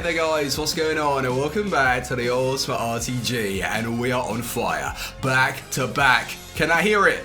Hey there guys, what's going on? And welcome back to the Ultimate RTG, and we are on fire. Back to back. Can I hear it?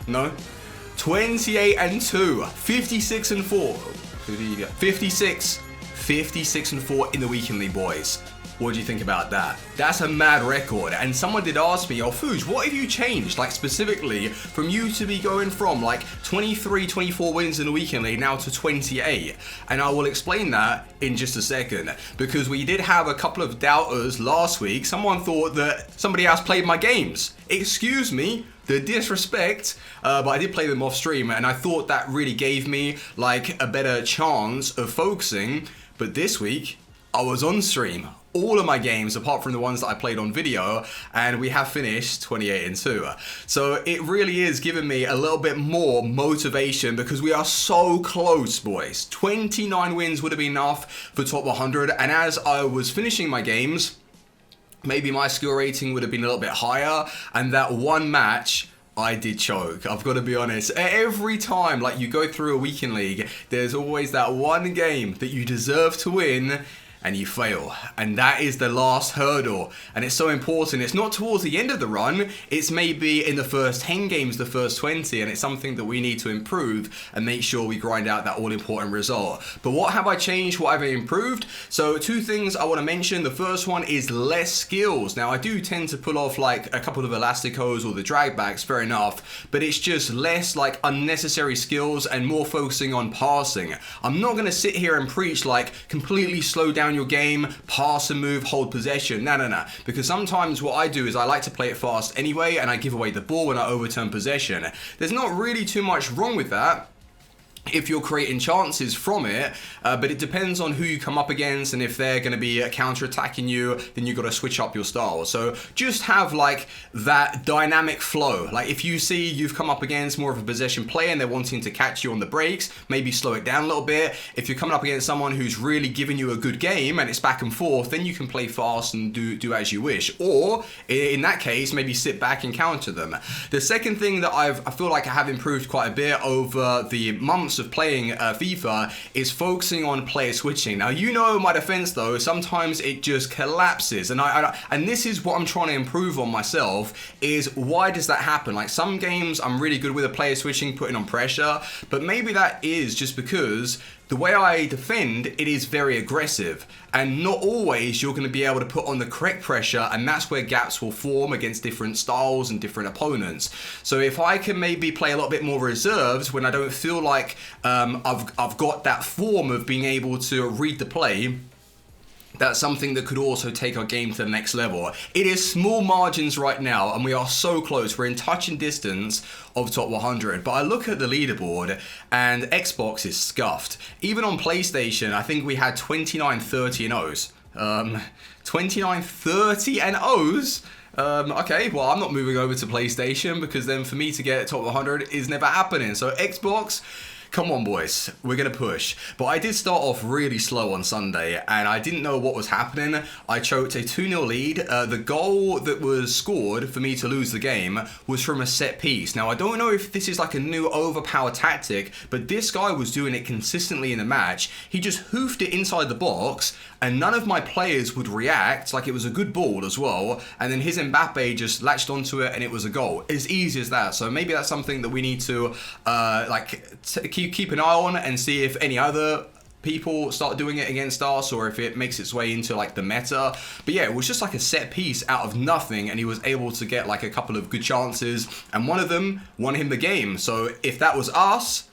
No? 28 and 2, 56 and 4. 56 and 4 in the weekend league, boys. What do you think about that? That's a mad record. And someone did ask me, oh Fuji, what have you changed? Like specifically from you to be going from like 23, 24 wins in the weekend league now to 28. And I will explain that in just a second, because we did have a couple of doubters last week. Someone thought that somebody else played my games. Excuse me, the disrespect, but I did play them off stream, and I thought that really gave me like a better chance of focusing. But this week I was on stream all of my games apart from the ones that I played on video, and we have finished 28 and 2. So it really is giving me a little bit more motivation because we are so close, boys. 29 wins would have been enough for top 100, and as I was finishing my games, maybe my skill rating would have been a little bit higher, and that one match I did choke. I've got to be honest. Every time like you go through a weekend league, there's always that one game that you deserve to win and you fail, and that is the last hurdle. And it's so important. It's not towards the end of the run, it's maybe in the first 10 games, the first 20, and it's something that we need to improve and make sure we grind out that all-important result. But what have I changed? What have I improved? So two things I want to mention. The first one is less skills. Now I do tend to pull off like a couple of elasticos or the drag backs, fair enough, but it's just less like unnecessary skills and more focusing on passing. I'm not going to sit here and preach like completely slow down your game, pass and move, hold possession. No. Because sometimes what I do is I like to play it fast anyway, and I give away the ball when I overturn possession. There's not really too much wrong with that if you're creating chances from it, but it depends on who you come up against, and if they're going to be counter-attacking you, then you've got to switch up your style. So just have like that dynamic flow. Like if you see you've come up against more of a possession player and they're wanting to catch you on the breaks, maybe slow it down a little bit. If you're coming up against someone who's really giving you a good game and it's back and forth, then you can play fast and do as you wish. Or in that case, maybe sit back and counter them. The second thing that I feel like I have improved quite a bit over the months of playing FIFA is focusing on player switching. Now, you know my defense though, sometimes it just collapses, and and this is what I'm trying to improve on myself, is why does that happen? Like some games I'm really good with a player switching, putting on pressure, but maybe that is just because the way I defend, it is very aggressive, and not always you're going to be able to put on the correct pressure, and that's where gaps will form against different styles and different opponents. So if I can maybe play a little bit more reserved when I don't feel like I've got that form of being able to read the play, that's something that could also take our game to the next level. It is small margins right now, and we are so close. We're in touching distance of top 100. But I look at the leaderboard, and Xbox is scuffed. Even on PlayStation, I think we had 29, 30 and O's. 29, 30 and O's? Okay, well, I'm not moving over to PlayStation, because then for me to get top 100 is never happening. So Xbox, come on, boys, we're going to push. But I did start off really slow on Sunday, and I didn't know what was happening. I choked a 2-0 lead. The goal that was scored for me to lose the game was from a set piece. Now, I don't know if this is like a new overpower tactic, but this guy was doing it consistently in the match. He just hoofed it inside the box, and none of my players would react. Like, it was a good ball as well, and then his Mbappe just latched onto it, and it was a goal. As easy as that. So maybe that's something that we need to keep an eye on and see if any other people start doing it against us, or if it makes its way into like the meta. But yeah, it was just like a set piece out of nothing, and he was able to get like a couple of good chances, and one of them won him the game. So if that was us,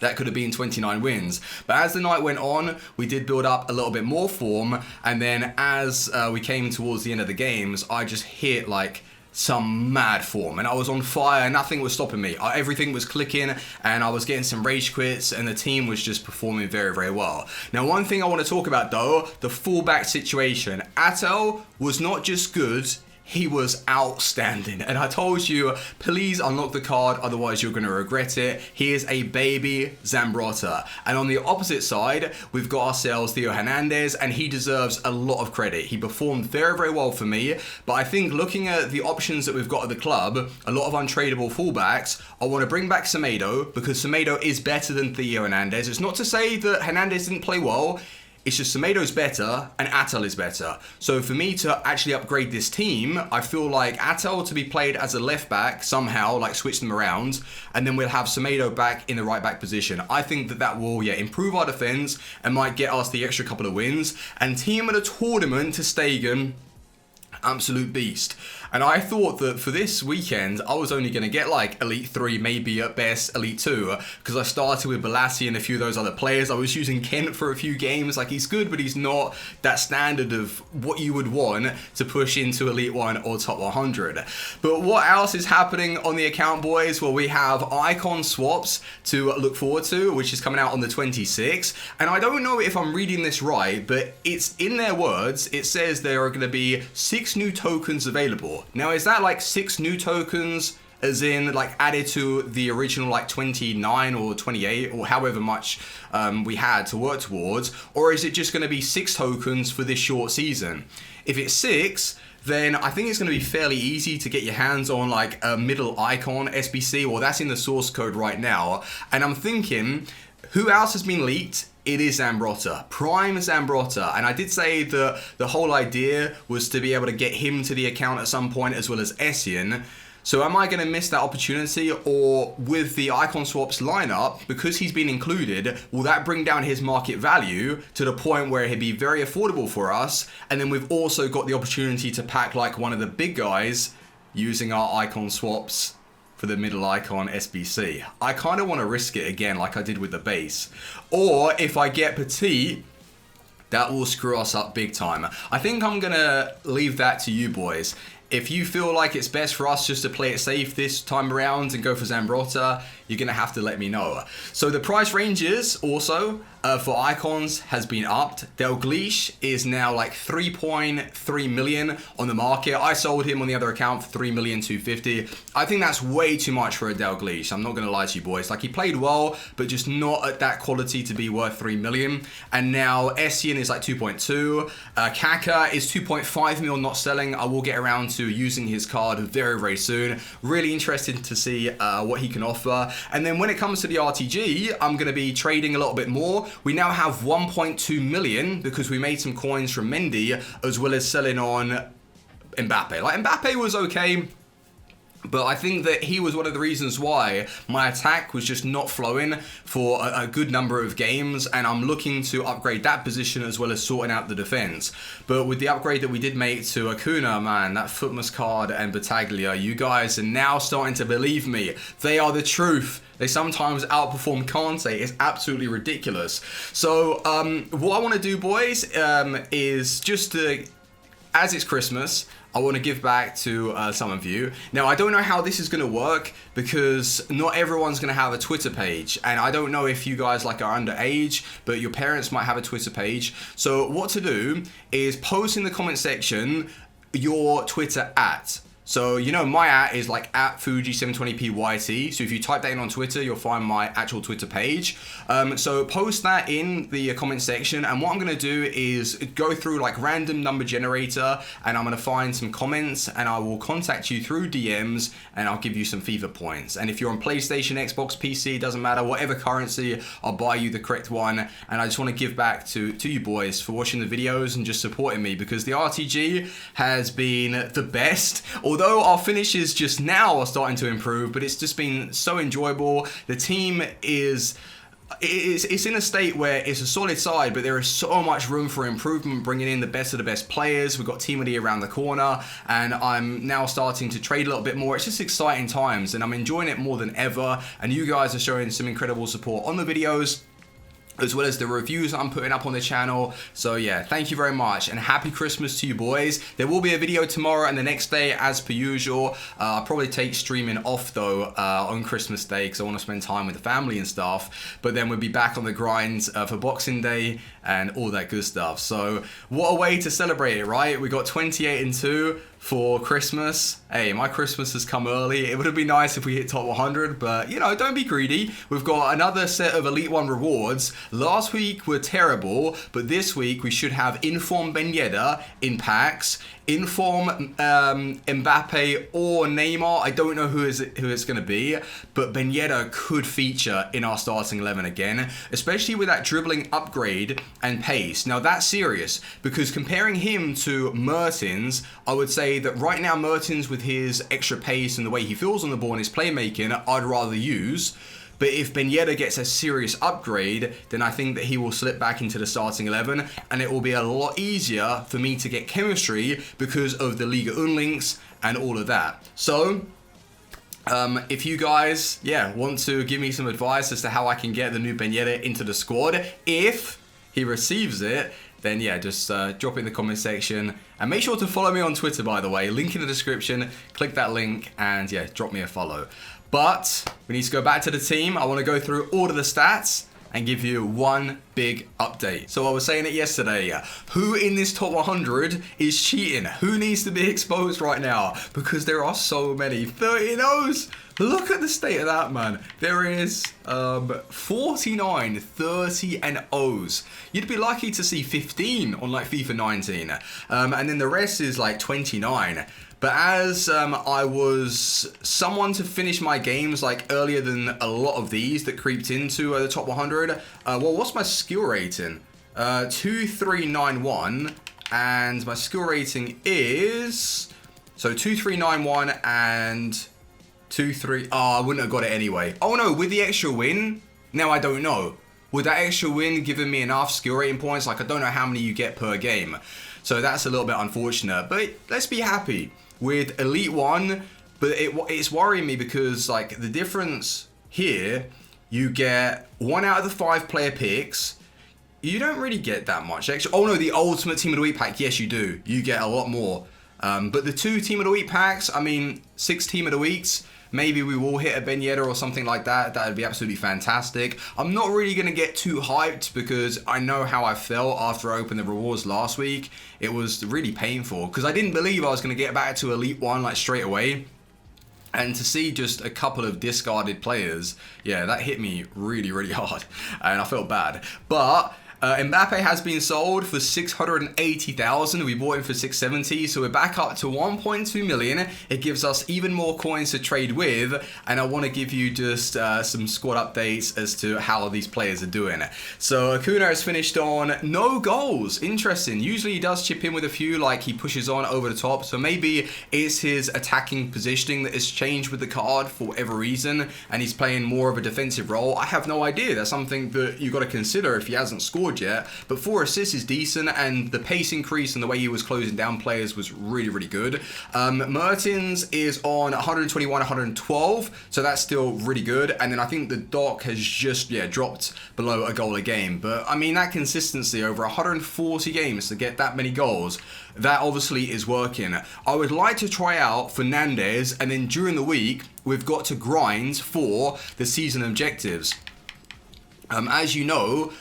that could have been 29 wins. But as the night went on, we did build up a little bit more form, and then as we came towards the end of the games, I just hit like some mad form, and I was on fire. Nothing was stopping me. Everything was clicking, and I was getting some rage quits, and the team was just performing very, very well. Now, one thing I want to talk about though, the fullback situation. Attel was not just good, he was outstanding. And I told you, please unlock the card, otherwise you're going to regret it. He is a baby Zambrotta. And on the opposite side, we've got ourselves Theo Hernandez, and he deserves a lot of credit. He performed very, very well for me. But I think looking at the options that we've got at the club, a lot of untradeable fullbacks, I want to bring back Semedo, because Semedo is better than Theo Hernandez. It's not to say that Hernandez didn't play well. It's just Semedo's better and Atal is better. So for me to actually upgrade this team, I feel like Atal to be played as a left back somehow, like switch them around, and then we'll have Semedo back in the right back position. I think that that will, improve our defense and might get us the extra couple of wins. And team of the tournament to Stegen, absolute beast. And I thought that for this weekend, I was only going to get like Elite 3, maybe at best Elite 2, because I started with Balassi and a few of those other players. I was using Kent for a few games. Like, he's good, but he's not that standard of what you would want to push into Elite 1 or top 100. But what else is happening on the account, boys? Well, we have icon swaps to look forward to, which is coming out on the 26th. And I don't know if I'm reading this right, but it's in their words. It says there are going to be 6 new tokens available. Now, is that like 6 new tokens as in like added to the original like 29 or 28 or however much we had to work towards? Or is it just going to be 6 tokens for this short season? If it's 6, then I think it's going to be fairly easy to get your hands on like a middle icon SBC. Well, that's in the source code right now. And I'm thinking, who else has been leaked? It is Zambrotta, Prime Zambrotta. And I did say that the whole idea was to be able to get him to the account at some point, as well as Essien. So am I going to miss that opportunity? Or with the icon swaps lineup, because he's been included, will that bring down his market value to the point where he'd be very affordable for us? And then we've also got the opportunity to pack like one of the big guys using our icon swaps for the middle icon SBC. I kind of want to risk it again like I did with the base. Or if I get Petit, that will screw us up big time. I think I'm going to leave that to you boys. If you feel like it's best for us just to play it safe this time around and go for Zambrotta, you're going to have to let me know. So the price ranges also for icons has been upped. Dalglish is now like 3.3 million on the market. I sold him on the other account for 3,250,000. I think that's way too much for a Dalglish. I'm not going to lie to you boys. Like, he played well, but just not at that quality to be worth 3 million. And now Essien is like 2.2. Kaka is 2.5 mil not selling. I will get around to using his card very, very soon. Really interested to see what he can offer. And then when it comes to the RTG, I'm going to be trading a little bit more. We now have 1.2 million because we made some coins from Mendy, as well as selling on Mbappe. Like, Mbappe was okay, but I think that he was one of the reasons why my attack was just not flowing for a good number of games, and I'm looking to upgrade that position as well as sorting out the defense. But with the upgrade that we did make to Acuna, man, that Footmas card and Battaglia, you guys are now starting to believe me. They are the truth. They sometimes outperform Kante. It's absolutely ridiculous. So what I want to do, boys, is just to, as it's Christmas, I want to give back to some of you. Now, I don't know how this is going to work because not everyone's going to have a Twitter page. And I don't know if you guys like are underage, but your parents might have a Twitter page. So what to do is post in the comment section your Twitter @. So, you know, my is like @Fuji720pyt. So if you type that in on Twitter, you'll find my actual Twitter page. So post that in the comment section. And what I'm going to do is go through like random number generator, and I'm going to find some comments, and I will contact you through DMs, and I'll give you some FIFA points. And if you're on PlayStation, Xbox, PC, doesn't matter, whatever currency, I'll buy you the correct one. And I just want to give back to you boys for watching the videos and just supporting me, because the RTG has been the best. Although our finishes just now are starting to improve, but it's just been so enjoyable. The team is it's in a state where it's a solid side, but there is so much room for improvement, bringing in the best of the best players. We've got Team of the Year around the corner, and I'm now starting to trade a little bit more. It's just exciting times, and I'm enjoying it more than ever, and you guys are showing some incredible support on the videos, as well as the reviews I'm putting up on the channel. So yeah, thank you very much, and happy Christmas to you boys. There will be a video tomorrow and the next day as per usual. I'll probably take streaming off though on Christmas Day because I want to spend time with the family and stuff, but then we'll be back on the grind for Boxing Day and all that good stuff. So what a way to celebrate it, right? We got 28-2 for Christmas. Hey, my Christmas has come early. It would have been nice if we hit top 100, but you know, don't be greedy. We've got another set of Elite 1 rewards Last week were terrible, but this week we should have Inform Ben Yedder in packs, Inform Mbappe or Neymar. I don't know who it's going to be, but Ben Yedder could feature in our starting 11 again, especially with that dribbling upgrade and pace. Now that's serious, because comparing him to Mertens, I would say that right now Mertens, with his extra pace and the way he feels on the ball and his playmaking, I'd rather use. But if Ben Yedder gets a serious upgrade, then I think that he will slip back into the starting 11, and it will be a lot easier for me to get chemistry because of the Liga Un links and all of that. So, if you guys, want to give me some advice as to how I can get the new Ben Yedder into the squad, if he receives it, then just drop it in the comment section. And make sure to follow me on Twitter, by the way. Link in the description. Click that link and drop me a follow. But we need to go back to the team. I want to go through all of the stats and give you one big update. So I was saying it yesterday. Who in this top 100 is cheating? Who needs to be exposed right now? Because there are so many 30 O's. Look at the state of that, man. There is 49 30 and O's. You'd be lucky to see 15 on like FIFA 19. And then the rest is like 29. But as I was someone to finish my games like earlier than a lot of these that creeped into the top 100, well, what's my skill rating? 2391, and my skill rating is, so 2391 and 23, I wouldn't have got it anyway. Oh no, with the extra win, now I don't know. Would that extra win given me enough skill rating points? Like, I don't know how many you get per game. So that's a little bit unfortunate, but let's be happy with Elite 1, but it's worrying me because like the difference here, you get 1 out of the 5 player picks. You don't really get that much extra. Oh no, the Ultimate Team of the Week pack, yes you do. You get a lot more. But the 2 Team of the Week packs, I mean, 6 Team of the Weeks, maybe we will hit a Ben Yedder or something like that. That would be absolutely fantastic. I'm not really going to get too hyped because I know how I felt after I opened the rewards last week. It was really painful because I didn't believe I was going to get back to Elite 1 like straight away. And to see just a couple of discarded players, that hit me really, really hard. And I felt bad. But Mbappe has been sold for 680,000. We bought him for 670, so we're back up to 1.2 million. It gives us even more coins to trade with, and I want to give you just some squad updates as to how these players are doing. So Acuna has finished on no goals. Interesting. Usually he does chip in with a few, like he pushes on over the top, so maybe it's his attacking positioning that has changed with the card for whatever reason, and he's playing more of a defensive role. I have no idea. That's something that you got to consider if he hasn't scored yet, but 4 assists is decent, and the pace increase and the way he was closing down players was really, really good. Mertens is on 121, 112, so that's still really good, and then I think the doc has just dropped below a goal a game, but I mean that consistency over 140 games to get that many goals, that obviously is working. I would like to try out Fernandez, and then during the week we've got to grind for the season objectives. As you know,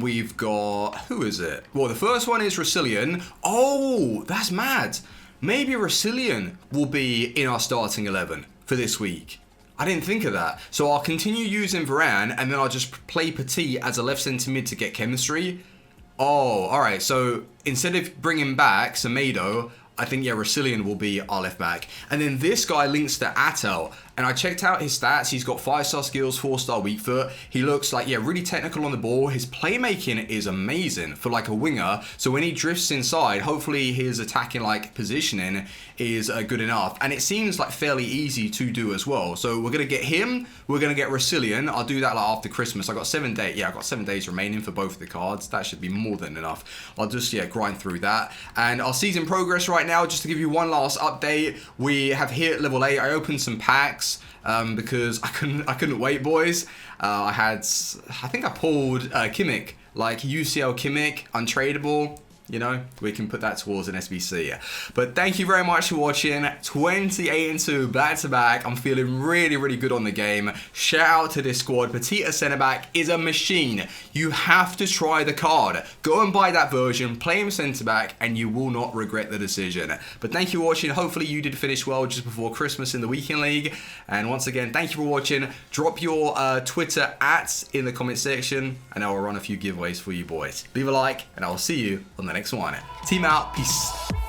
we've got, who is it? Well, the first one is Resilient. Oh, that's mad. Maybe Resilient will be in our starting 11 for this week. I didn't think of that. So I'll continue using Varane, and then I'll just play Petit as a left centre mid to get chemistry. Oh, all right. So instead of bringing back Semedo, I think, Resilient will be our left back. And then this guy links to Attel. And I checked out his stats. He's got 5-star skills, 4-star weak foot. He looks like, really technical on the ball. His playmaking is amazing for like a winger. So when he drifts inside, hopefully his attacking like positioning is good enough. And it seems like fairly easy to do as well. So we're going to get him. We're going to get Resilient. I'll do that like after Christmas. I got 7 days. Yeah, I got 7 days remaining for both of the cards. That should be more than enough. I'll just, grind through that. And our season progress right now, just to give you one last update, we have hit level 8. I opened some packs. Because I couldn't wait, boys. I think I pulled Kimmich, like UCL Kimmich, untradeable. you know, we can put that towards an SBC. But thank you very much for watching. 28-2 back-to-back. I'm feeling really, really good on the game. Shout out to this squad. Petita centre-back is a machine. You have to try the card. Go and buy that version, play him centre-back, and you will not regret the decision. But thank you for watching. Hopefully you did finish well just before Christmas in the Weekend League. And once again, thank you for watching. Drop your Twitter @ in the comment section, and I will run a few giveaways for you boys. Leave a like, and I will see you on the next one. Team out. Peace.